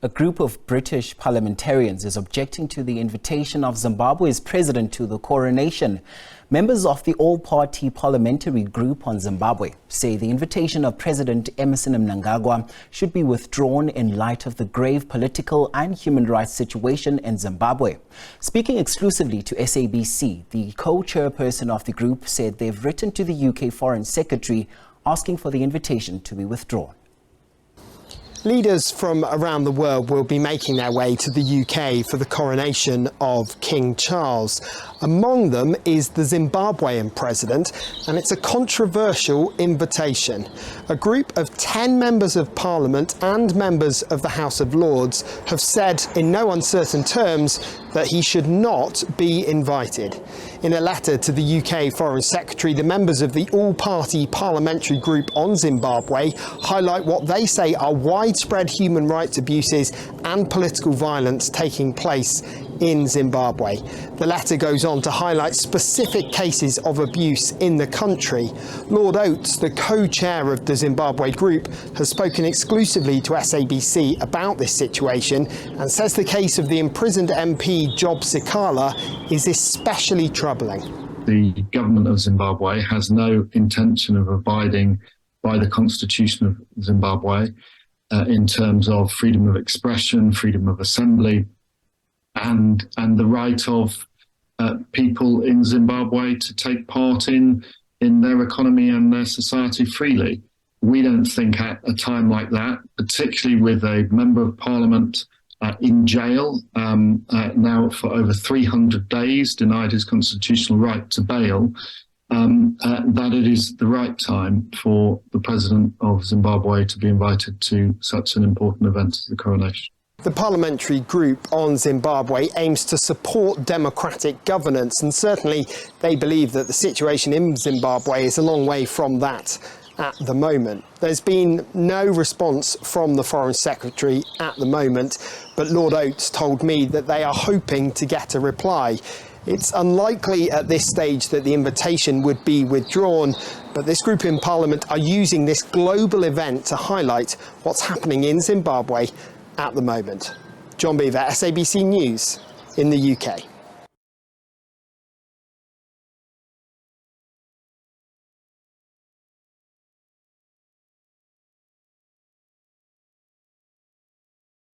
A group of British parliamentarians is objecting to the invitation of Zimbabwe's president to the coronation. Members of the All Party Parliamentary Group on Zimbabwe say the invitation of President Emmerson Mnangagwa should be withdrawn in light of the grave political and human rights situation in Zimbabwe. Speaking exclusively to SABC, the co-chairperson of the group said they've written to the UK Foreign Secretary asking for the invitation to be withdrawn. Leaders from around the world will be making their way to the UK for the coronation of King Charles. Among them is the Zimbabwean president, and it's a controversial invitation. A group of 10 members of Parliament and members of the House of Lords have said in no uncertain terms that he should not be invited. In a letter to the UK Foreign Secretary, the members of the All Party Parliamentary Group on Zimbabwe highlight what they say are widespread human rights abuses and political violence taking place in Zimbabwe. The letter goes on to highlight specific cases of abuse in the country. Lord Oates, the co-chair of the Zimbabwe group, has spoken exclusively to SABC about this situation and says the case of the imprisoned MP Job Sikala is especially troubling. The government of Zimbabwe has no intention of abiding by the constitution of Zimbabwe in terms of freedom of expression, freedom of assembly, and the right of people in Zimbabwe to take part in their economy and their society freely. We don't think at a time like that, particularly with a member of parliament in jail now for over 300 days, denied his constitutional right to bail, that it is the right time for the president of Zimbabwe to be invited to such an important event as the coronation. The parliamentary group on Zimbabwe aims to support democratic governance, and certainly they believe that the situation in Zimbabwe is a long way from that at the moment. There's been no response from the Foreign Secretary at the moment, but Lord Oates told me that they are hoping to get a reply. It's unlikely at this stage that the invitation would be withdrawn, but this group in Parliament are using this global event to highlight what's happening in Zimbabwe at the moment. John Beaver, SABC News in the UK.